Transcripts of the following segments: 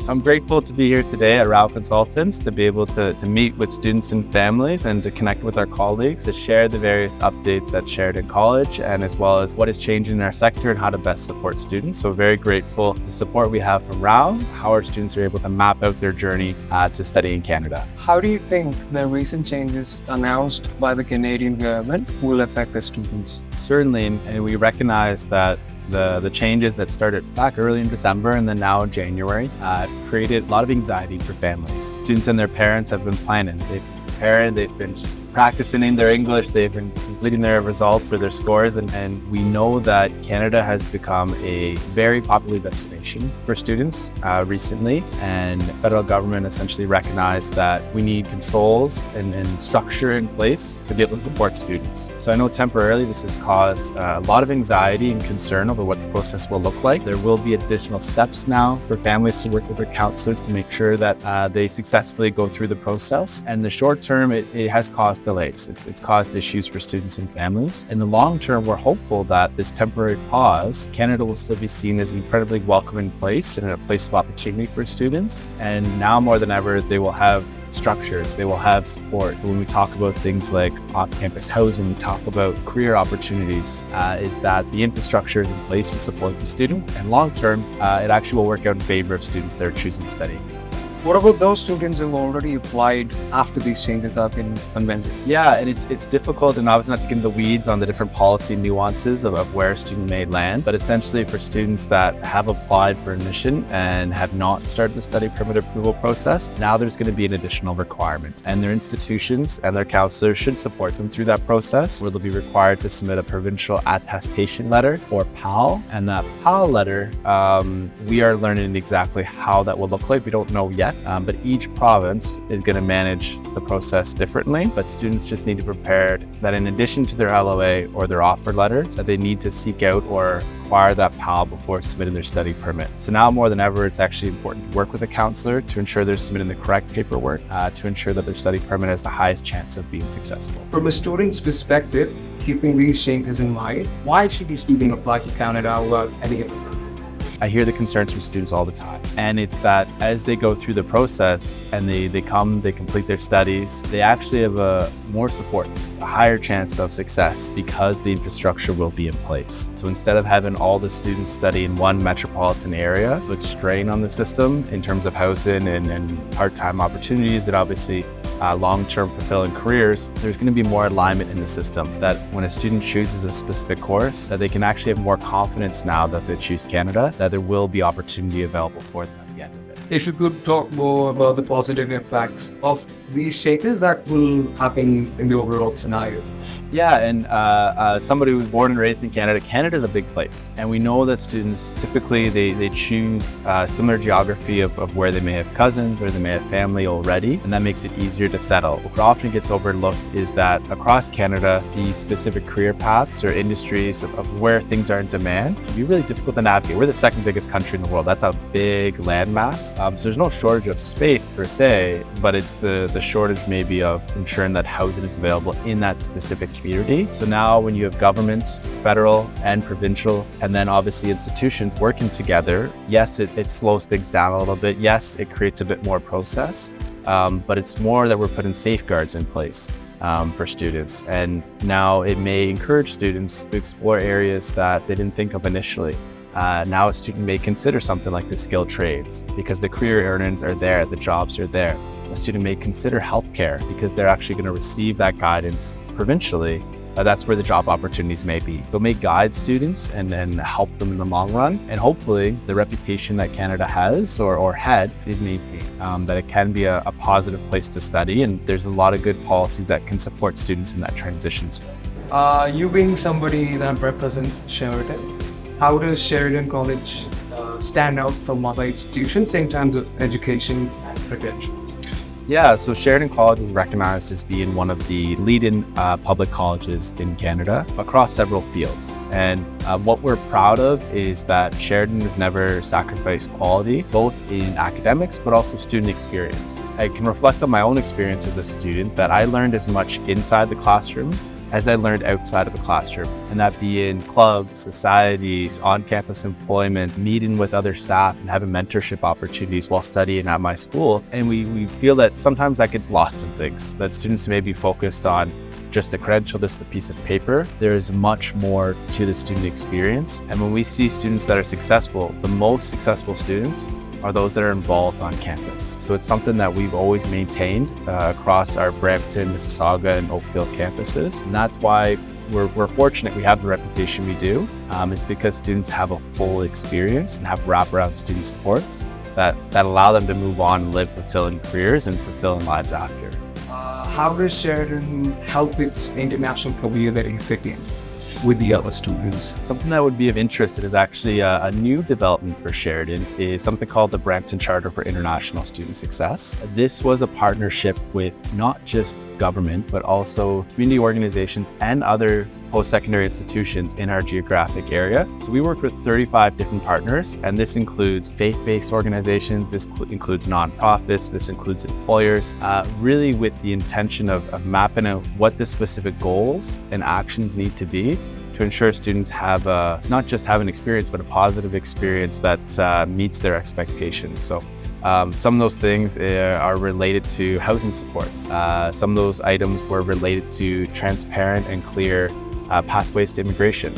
So I'm grateful to be here today at Rao Consultants to be able to meet with students and families and to connect with our colleagues, to share the various updates at Sheridan College and as well as what is changing in our sector and how to best support students. So very grateful for the support we have from Rao, how our students are able to map out their journey to study in Canada. How do you think the recent changes announced by the Canadian government will affect the students? Certainly, and we recognize that the changes that started back early in December and then now in January created a lot of anxiety for families. Students and their parents have been planning. They've been preparing, they've been practicing their English, they've been completing their results or their scores, and we know that Canada has become a very popular destination for students recently, and the federal government essentially recognized that we need controls and structure in place to be able to support students. So I know temporarily this has caused a lot of anxiety and concern over what the process will look like. There will be additional steps now for families to work with their counselors to make sure that they successfully go through the process. And the short term, it has caused delays. It's caused issues for students and families. In the long term, we're hopeful that this temporary pause, Canada will still be seen as an incredibly welcoming place and a place of opportunity for students. And now more than ever, they will have structures, they will have support. When we talk about things like off-campus housing, we talk about career opportunities, is that the infrastructure is in place to support the student. And long term, it actually will work out in favor of students that are choosing to study. What about those students who have already applied after these changes have been implemented? Yeah, and it's difficult, and obviously not to get into the weeds on the different policy nuances of where a student may land, but essentially for students that have applied for admission and have not started the study permit approval process, now there's going to be an additional requirement, and their institutions and their counselors should support them through that process, where they'll be required to submit a provincial attestation letter, or PAL, and that PAL letter, we are learning exactly how that will look like. We don't know yet. But each province is going to manage the process differently. But students just need to be prepared that in addition to their LOA or their offer letter, that they need to seek out or acquire that PAL before submitting their study permit. So now more than ever, it's actually important to work with a counselor to ensure they're submitting the correct paperwork to ensure that their study permit has the highest chance of being successful. From a student's perspective, keeping these changes in mind, why should a student apply to Canada without any? I hear the concerns from students all the time. And it's that as they go through the process and they complete their studies, they actually have more supports, a higher chance of success because the infrastructure will be in place. So instead of having all the students study in one metropolitan area, put strain on the system in terms of housing and part-time opportunities and obviously long-term fulfilling careers, there's going to be more alignment in the system, that when a student chooses a specific course, that they can actually have more confidence now that they choose Canada, that there will be opportunity available for them at the end of it. If you could talk more about the positive impacts of these changes that will happen in the overall scenario. Yeah, and somebody who was born and raised in Canada, Canada is a big place. And we know that students typically, they choose similar geography of where they may have cousins or they may have family already, and that makes it easier to settle. What often gets overlooked is that across Canada, the specific career paths or industries of where things are in demand can be really difficult to navigate. We're the second biggest country in the world. That's a big landmass. So there's no shortage of space per se, but it's the shortage maybe of ensuring that housing is available in that specific community. So now when you have government, federal and provincial, and then obviously institutions working together, yes, it slows things down a little bit. Yes, it creates a bit more process, but it's more that we're putting safeguards in place for students. And now it may encourage students to explore areas that they didn't think of initially. Now a student may consider something like the skilled trades because the career earnings are there, the jobs are there. A student may consider healthcare because they're actually going to receive that guidance provincially. That's where the job opportunities may be. They'll may guide students and then help them in the long run. And hopefully the reputation that Canada has or had is maintained, that it can be a positive place to study. And there's a lot of good policy that can support students in that transition stage. You being somebody that represents Sheridan, how does Sheridan College stand out from other institutions in terms of education and credentials? Yeah, so Sheridan College is recognized as being one of the leading public colleges in Canada across several fields. And what we're proud of is that Sheridan has never sacrificed quality, both in academics, but also student experience. I can reflect on my own experience as a student that I learned as much inside the classroom as I learned outside of the classroom, and that be in clubs, societies, on-campus employment, meeting with other staff and having mentorship opportunities while studying at my school. And we feel that sometimes that gets lost in things, that students may be focused on just the credential, just the piece of paper. There is much more to the student experience. And when we see students that are successful, the most successful students are those that are involved on campus. So it's something that we've always maintained across our Brampton, Mississauga, and Oakville campuses. And that's why we're fortunate we have the reputation we do. It's because students have a full experience and have wraparound student supports that allow them to move on and live fulfilling careers and fulfilling lives after. How does Sheridan help its international community fit in with the other students? Something that would be of interest is actually a new development for Sheridan is something called the Brampton Charter for International Student Success. This was a partnership with not just government, but also community organizations and other post-secondary institutions in our geographic area. So we work with 35 different partners, and this includes faith-based organizations, this includes nonprofits, this includes employers, really with the intention of mapping out what the specific goals and actions need to be to ensure students have not just have an experience, but a positive experience that meets their expectations. So some of those things are related to housing supports. Some of those items were related to transparent and clear pathways to immigration,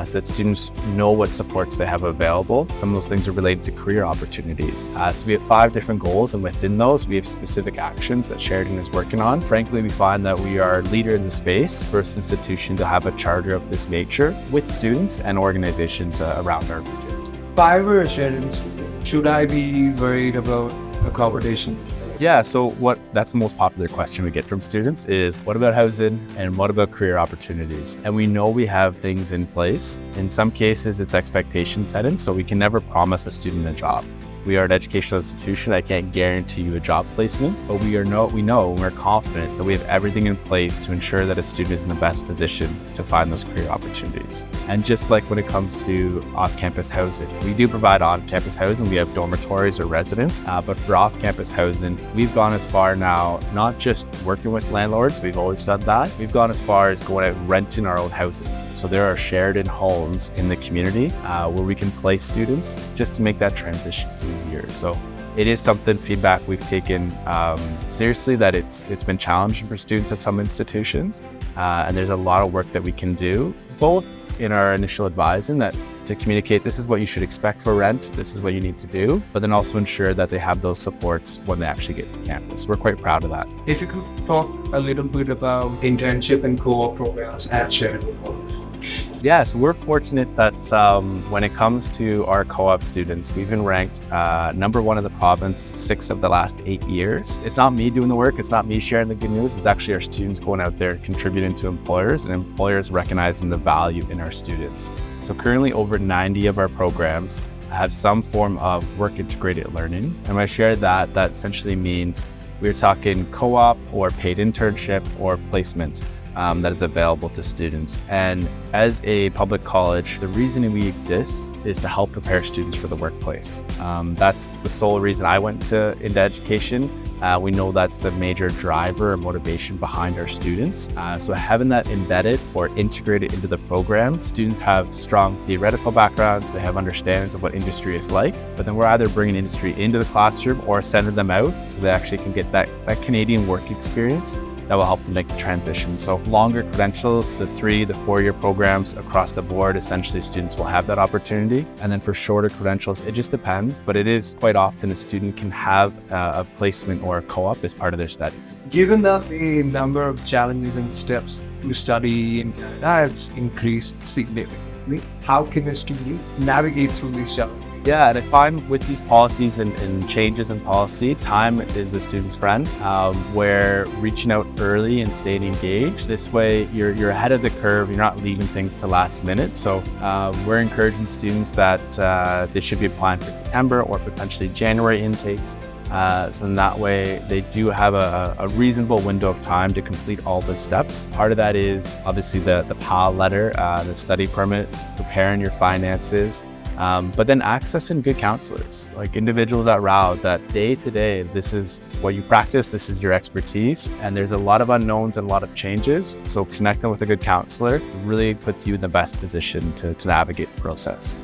so that students know what supports they have available. Some of those things are related to career opportunities. So we have 5 different goals, and within those, we have specific actions that Sheridan is working on. Frankly, we find that we are a leader in the space, first institution to have a charter of this nature with students and organizations around our region. If I were a Sheridan student, should I be worried about accommodation? Yeah, so that's the most popular question we get from students is, what about housing and what about career opportunities? And we know we have things in place. In some cases, it's expectation setting, so we can never promise a student a job. We are an educational institution. I can't guarantee you a job placement, but we know and we're confident that we have everything in place to ensure that a student is in the best position to find those career opportunities. And just like when it comes to off-campus housing, we do provide on-campus housing. We have dormitories or residents, but for off-campus housing, we've gone as far now, not just working with landlords, we've always done that. We've gone as far as going out and renting our own houses. So there are Sheridan homes in the community where we can place students just to make that transition easier. So it is something, feedback we've taken seriously, that it's been challenging for students at some institutions, and there's a lot of work that we can do, both in our initial advising that to communicate this is what you should expect for rent, this is what you need to do, but then also ensure that they have those supports when they actually get to campus. We're quite proud of that. If you could talk a little bit about internship and co-op programs at Sheridan College. Yeah, so we're fortunate that when it comes to our co-op students, we've been ranked #1 in the province 6 of the last 8 years. It's not me doing the work, it's not me sharing the good news, it's actually our students going out there contributing to employers and employers recognizing the value in our students. So currently over 90 of our programs have some form of work integrated learning. And when I share that, that essentially means we're talking co-op or paid internship or placement that is available to students. And as a public college, the reason we exist is to help prepare students for the workplace. That's the sole reason I went into education. We know that's the major driver or motivation behind our students. So having that embedded or integrated into the program, students have strong theoretical backgrounds, they have understandings of what industry is like, but then we're either bringing industry into the classroom or sending them out so they actually can get that Canadian work experience that will help them make the transition. So longer credentials, the 3, the 4-year programs across the board, essentially students will have that opportunity. And then for shorter credentials, it just depends, but it is quite often a student can have a placement or a co-op as part of their studies. Given that the number of challenges and steps to study in Canada has increased significantly, how can a student navigate through these challenges? Yeah, and I find with these policies and changes in policy, time is the student's friend, where reaching out early and staying engaged. This way you're ahead of the curve, you're not leaving things to last minute. So we're encouraging students that they should be applying for September or potentially January intakes. So in that way, they do have a reasonable window of time to complete all the steps. Part of that is obviously the PAL letter, the study permit, preparing your finances, But then accessing good counselors, like individuals at RAU, that day to day, this is what you practice, this is your expertise, and there's a lot of unknowns and a lot of changes. So connecting with a good counselor really puts you in the best position to navigate the process.